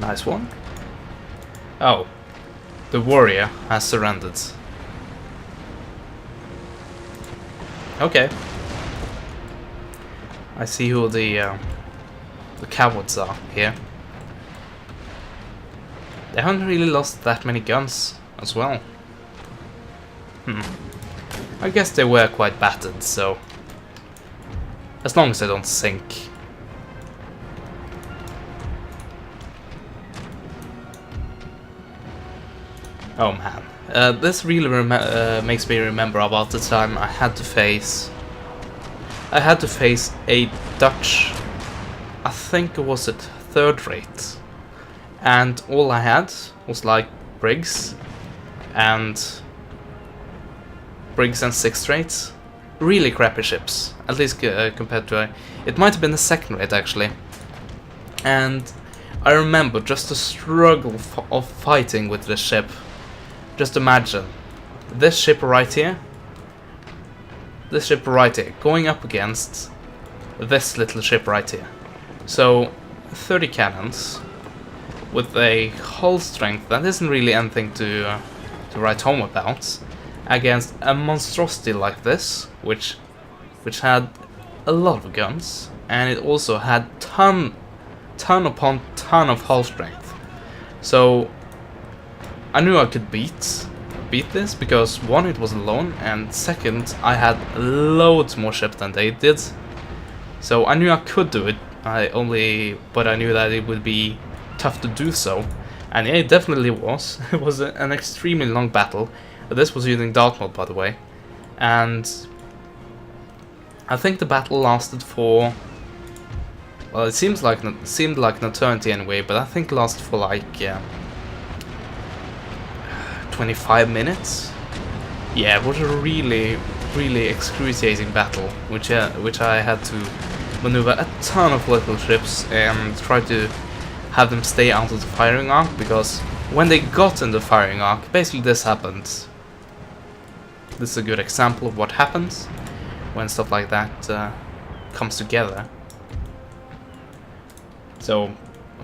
Nice one. Oh, the warrior has surrendered. Okay. I see who the cowards are here. They haven't really lost that many guns as well. I guess they were quite battered, so as long as they don't sink. Oh man, this really makes me remember about the time I had to face a Dutch, I think it was at 3rd rate, and all I had was like brigs and 6th rates, really crappy ships, at least compared to it might have been the 2nd rate actually. And I remember just the struggle of fighting with this ship. Just imagine this ship right here, going up against this little ship right here. So 30 cannons with a hull strength that isn't really anything to write home about, against a monstrosity like this, which had a lot of guns, and it also had ton upon ton of hull strength. So I knew I could beat this because one, it was alone, and second, I had loads more ships than they did. So I knew I could do it. But I knew that it would be tough to do so, and yeah, it definitely was. It was an extremely long battle. This was using Darthmod, by the way, and I think the battle lasted for, well, it seemed like an eternity anyway, but I think it lasted for like 25 minutes. Yeah, it was a really excruciating battle, which I had to maneuver a ton of little ships and try to have them stay out of the firing arc, because when they got in the firing arc, basically this happened. This is a good example of what happens when stuff like that comes together. So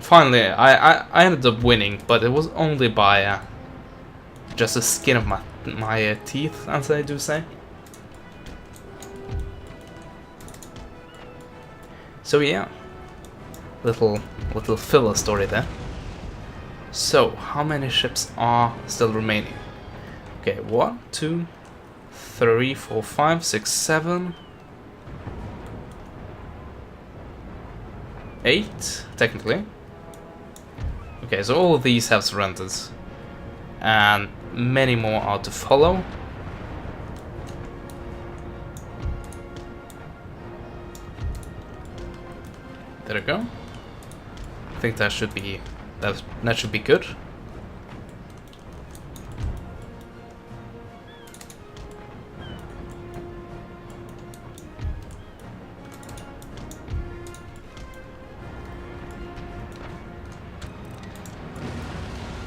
finally I ended up winning, but it was only by just the skin of my teeth, as I do say. So yeah, little filler story there. So how many ships are still remaining? Okay, 1, 2, 3, 4, 5, 6, 7, 8 technically. Okay, so all of these have surrendered, and many more are to follow. There we go. I think that should be good.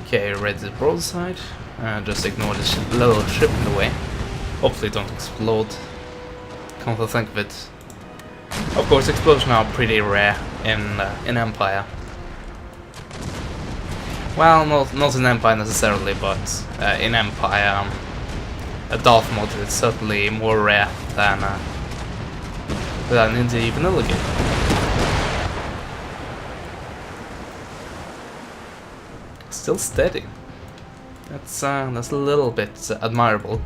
Okay, ready the broadside. Just ignore this little ship in the way. Hopefully don't explode. Come to think of it. Of course, explosions are pretty rare in Empire. Well, not in Empire necessarily, but in Empire, a Darthmod is certainly more rare than in the vanilla game. Still steady. That's a little bit admirable.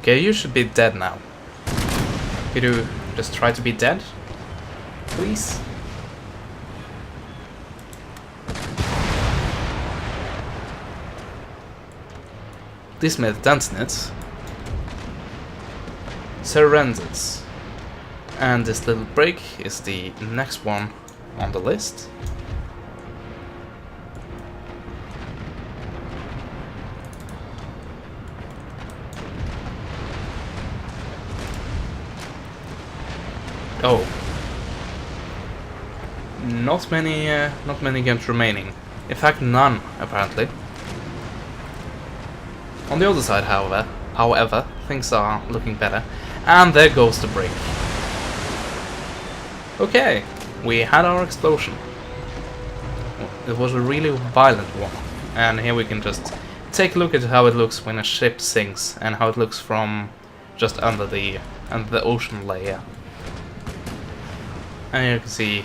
Okay, you should be dead now. Could you just try to be dead, please? This made dents in it. Surrenders. And this little break is the next one on the list. Oh, not many games remaining. In fact, none apparently. On the other side, however, However, things are looking better. And there goes the break. Okay, we had our explosion. It was a really violent one. And here we can just take a look at how it looks when a ship sinks and how it looks from just under the ocean layer. And you can see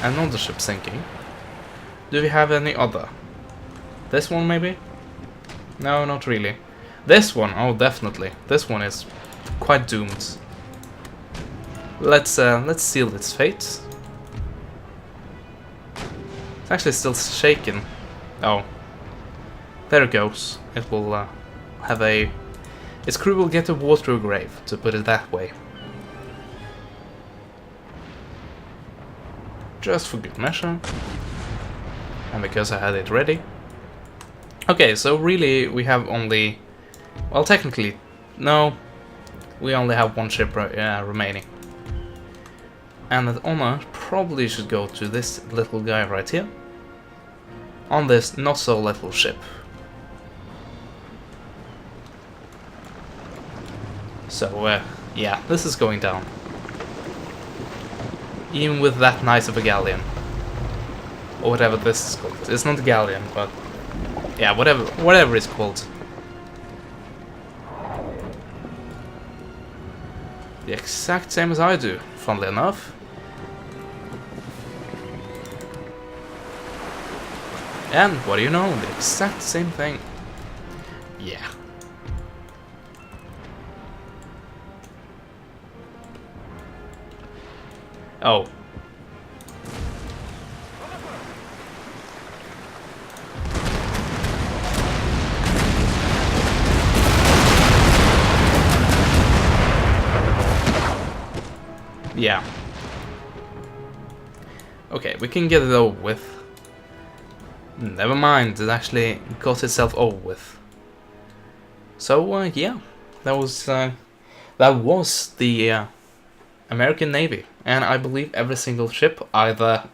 another ship sinking. Do we have any other? This one maybe? No, not really. This one, oh definitely. This one is quite doomed. Let's seal its fate. It's actually still shaken. Oh, there it goes. It will have a. Its crew will get a water grave, to put it that way. Just for good measure, and because I had it ready. Okay, so really we have only. Well, technically, no. We only have one ship remaining. And that honor probably should go to this little guy right here. On this not so little ship. So, yeah, this is going down. Even with that nice of a galleon. Or whatever this is called. It's not a galleon, but yeah, whatever it's called. The exact same as I do, funnily enough. And what do you know? The exact same thing. Yeah. Oh. Yeah. Okay, we can get it over with. Never mind, it actually got itself over with. So, yeah, that was the American Navy, and I believe every single ship either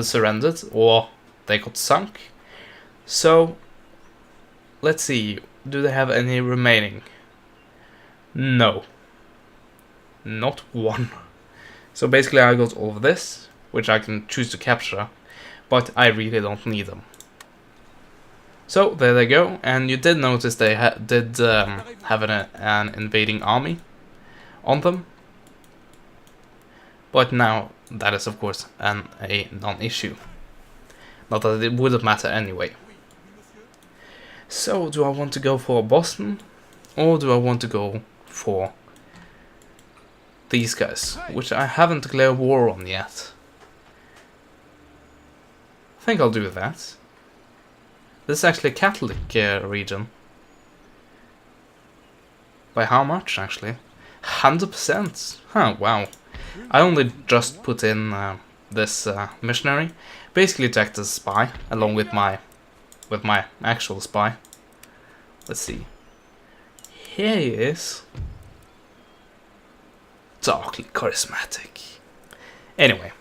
surrendered or they got sunk. So, let's see, do they have any remaining? No. Not one. So basically I got all of this, which I can choose to capture, but I really don't need them. So there they go, and you did notice they did have an invading army on them. But now that is of course a non-issue. Not that it wouldn't matter anyway. So do I want to go for Boston, or do I want to go for these guys, which I haven't declared war on yet? I think I'll do that. This is actually a Catholic region. By how much, actually? 100%! Huh, wow. I only just put in this missionary, basically to act as a spy, along with my actual spy. Let's see. Here he is. Darkly charismatic. Anyway.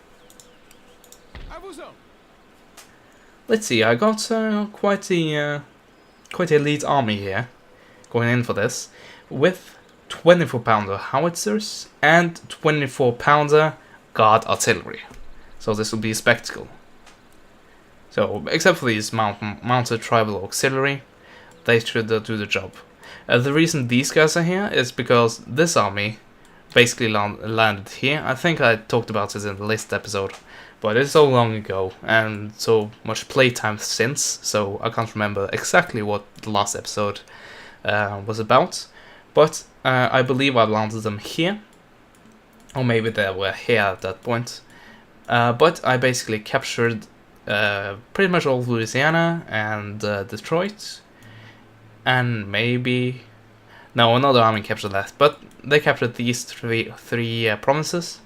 Let's see, I got quite a elite army here, going in for this, with 24-pounder howitzers and 24-pounder guard artillery. So this will be a spectacle. So, except for these mounted tribal auxiliary, they should do the job. The reason these guys are here is because this army basically landed here. I think I talked about this in the last episode, but it's so long ago and so much playtime since, so I can't remember exactly what the last episode was about. But I believe I landed them here, or maybe they were here at that point. But I basically captured pretty much all of Louisiana and Detroit, and maybe... No, another army captured that, but they captured these three provinces.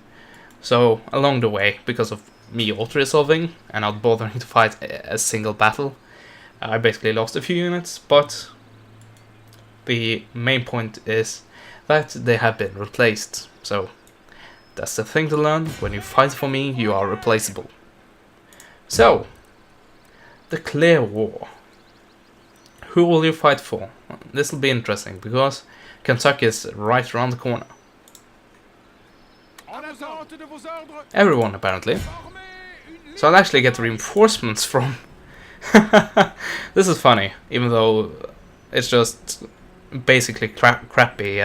So, along the way, because of me auto-resolving and not bothering to fight a single battle, I basically lost a few units, but the main point is that they have been replaced. So, that's the thing to learn: when you fight for me, you are replaceable. So, declare war. who will you fight for? This will be interesting, because Kentucky is right around the corner. Everyone, apparently. So I'll actually get reinforcements from... This is funny, even though it's just basically crappy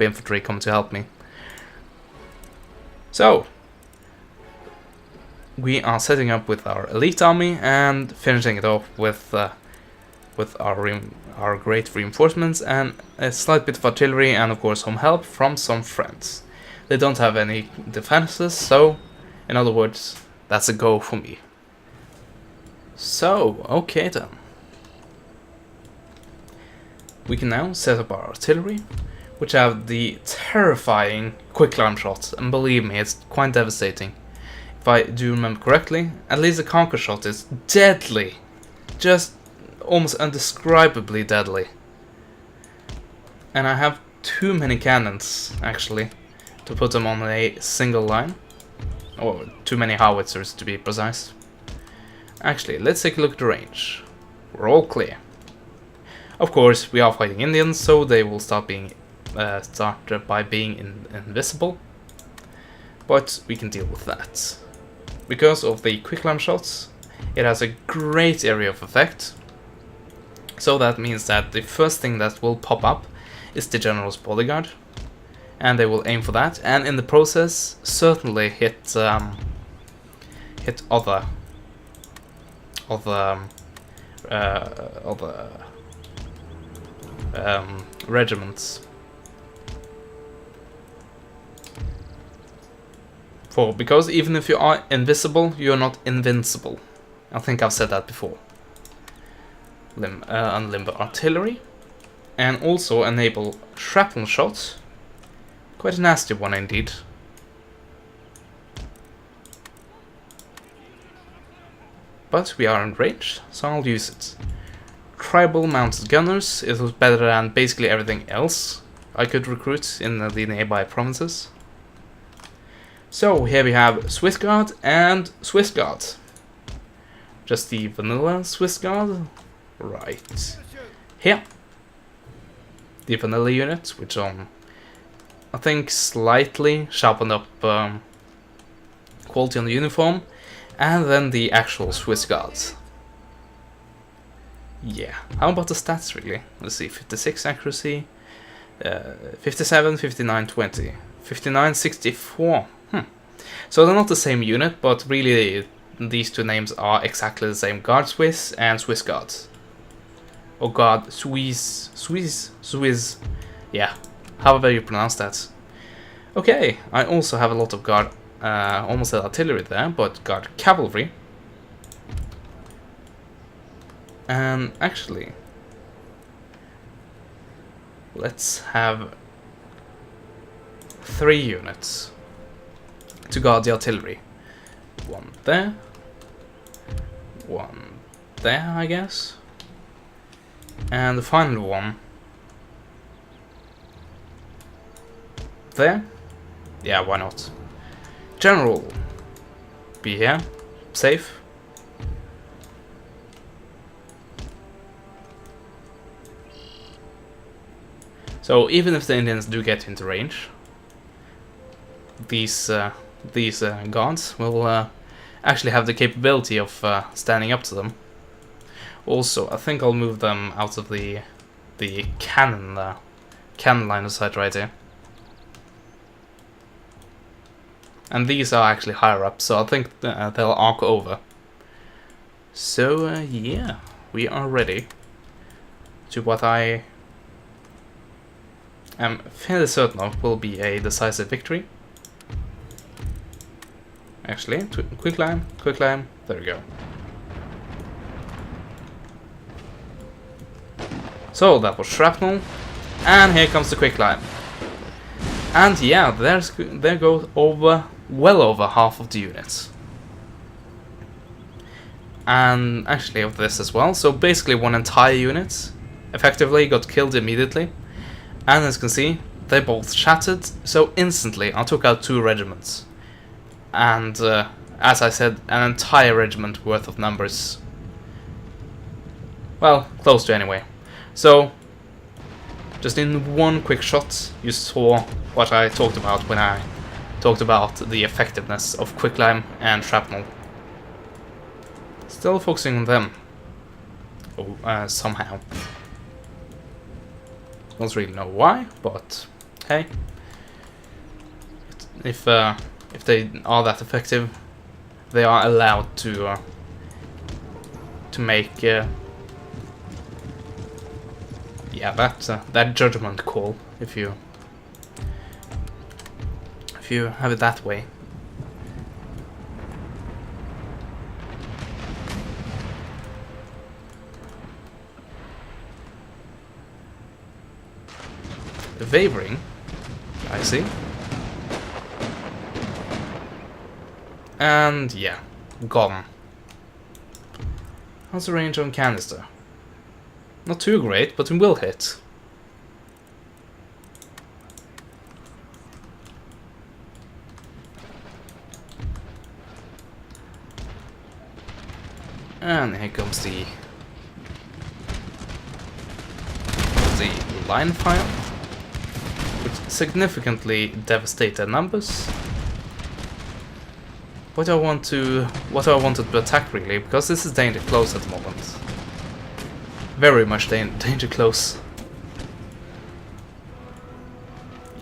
infantry coming to help me. So, we are setting up with our elite army and finishing it off with our great reinforcements and a slight bit of artillery and of course some help from some friends. They don't have any defenses, so in other words, that's a go for me. So, okay then. We can now set up our artillery, which have the terrifying quicklime shot, and believe me, it's quite devastating. If I do remember correctly, at least the conquer shot is deadly. Just almost indescribably deadly. And I have too many cannons, actually, to put them on a single line. Or too many howitzers, to be precise. Actually, let's take a look at the range. We're all clear. Of course, we are fighting Indians, so they will start by being invisible. But we can deal with that. Because of the quicklime shots, it has a great area of effect. So that means that the first thing that will pop up is the general's bodyguard, and they will aim for that, and in the process certainly hit other regiments. Because even if you are invisible, you're not invincible. I think I've said that before. Unlimber artillery, and also enable shrapnel shots. Quite a nasty one indeed. But we are in range, so I'll use it. Tribal mounted gunners, it was better than basically everything else I could recruit in the nearby provinces. So here we have Swiss Guard and Swiss Guard. Just the vanilla Swiss Guard. Right. Here. The vanilla unit, which I think slightly sharpened up quality on the uniform. And then the actual Swiss Guards. Yeah, how about the stats really? Let's see, 56 accuracy, 57, 59, 20, 59, 64. So they're not the same unit, but really these two names are exactly the same. Guard Swiss and Swiss Guards. Or Guard Swiss. Yeah, however you pronounce that. Okay, I also have a lot of Guard, almost said artillery there, but Guard Cavalry. And actually, let's have 3 units to guard the artillery. One there, one there, I guess, and the final one there. Yeah, why not? General, be here, safe. So even if the Indians do get into range, these guards will actually have the capability of standing up to them. Also, I think I'll move them out of the cannon line of sight right here. And these are actually higher up, so I think they'll arc over. So yeah, we are ready to what I am fairly certain of will be a decisive victory. Actually, quick line, there we go. So that was shrapnel, and here comes the quick line. And yeah, there goes well over half of the units. And actually of this as well, so basically one entire unit effectively got killed immediately. And as you can see, they both shattered, so instantly I took out 2 regiments. And as I said, an entire regiment worth of numbers. Well, close to anyway. So, just in one quick shot, you saw what I talked about when I talked about the effectiveness of quicklime and shrapnel. Still focusing on them. Oh, somehow. Don't really know why, but hey. If they are that effective, they are allowed to make yeah, that judgment call, if you have it that way. Wavering, I see. And yeah, gone. How's the range on canister? Not too great, but it will hit. And here comes the line fire, which significantly devastated numbers. What do I wanted to attack really, because this is danger close at the moment. Very much danger close.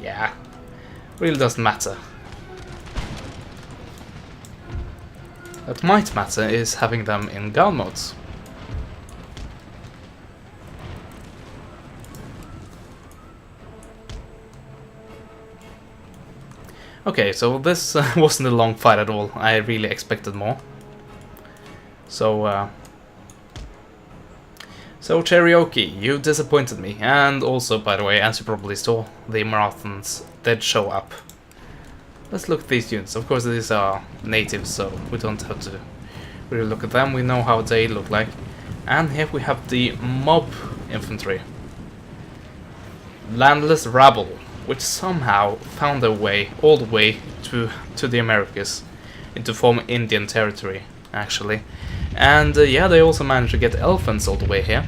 Yeah, really doesn't matter. What might matter is having them in gun modes. Okay, so this wasn't a long fight at all. I really expected more. So Cherokee, you disappointed me. And also, by the way, as you probably saw, the Marathons did show up. Let's look at these units. Of course, these are natives, so we don't have to really look at them. We know how they look like. And here we have the mob infantry. Landless rabble, which somehow found their way all the way to the Americas, into former Indian territory, actually. And yeah, they also managed to get elephants all the way here.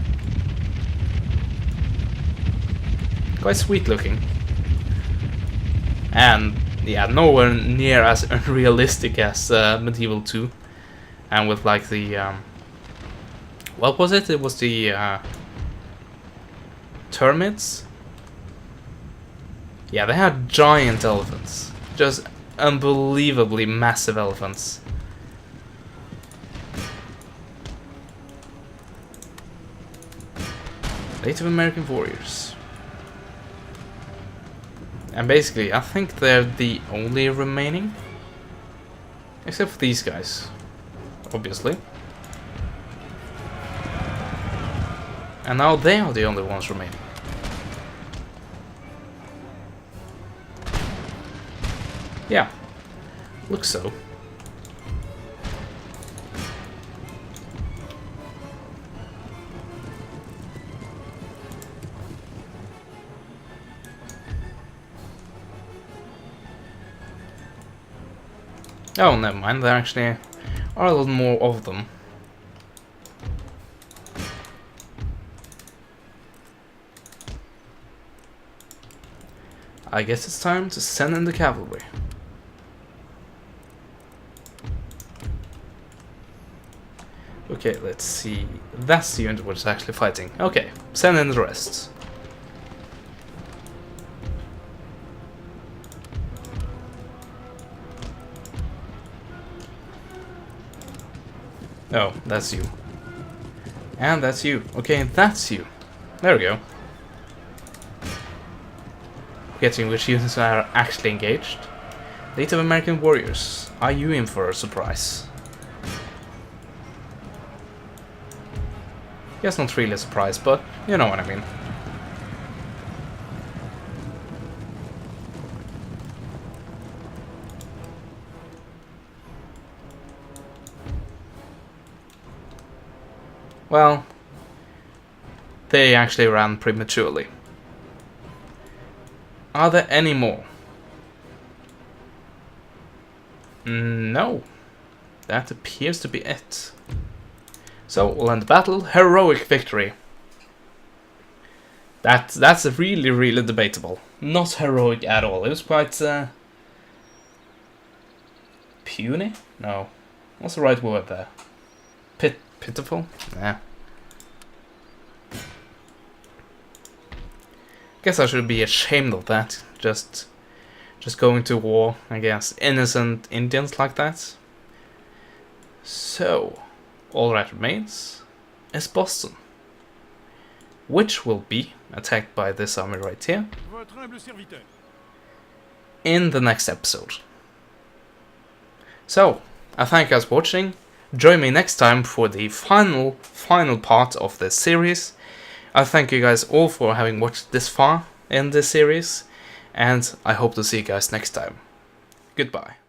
Quite sweet looking. And yeah, nowhere near as unrealistic as Medieval 2. And with like the what was it? It was the termites. Yeah, they had giant elephants. Just unbelievably massive elephants. Native American warriors. And basically, I think they're the only remaining. Except for these guys. Obviously. And now they are the only ones remaining. Yeah, looks so. Oh, never mind, there actually are a little more of them. I guess it's time to send in the cavalry. Okay, let's see. That's the unit which is actually fighting. Okay, send in the rest. Oh, that's you. And that's you. Okay, that's you. There we go. Forgetting which units are actually engaged. Native American warriors, are you in for a surprise? Guess not really a surprise, but you know what I mean. Well, they actually ran prematurely. Are there any more? No. That appears to be it. So, we'll end the battle. Heroic victory. That's really, really debatable. Not heroic at all. It was quite puny? No. What's the right word there? Pitiful? Yeah. Guess I should be ashamed of that. Just going to war against innocent Indians like that. So, all that remains is Boston, which will be attacked by this army right here in the next episode. So, I thank you guys for watching. Join me next time for the final part of this series. I thank you guys all for having watched this far in this series, and I hope to see you guys next time. Goodbye.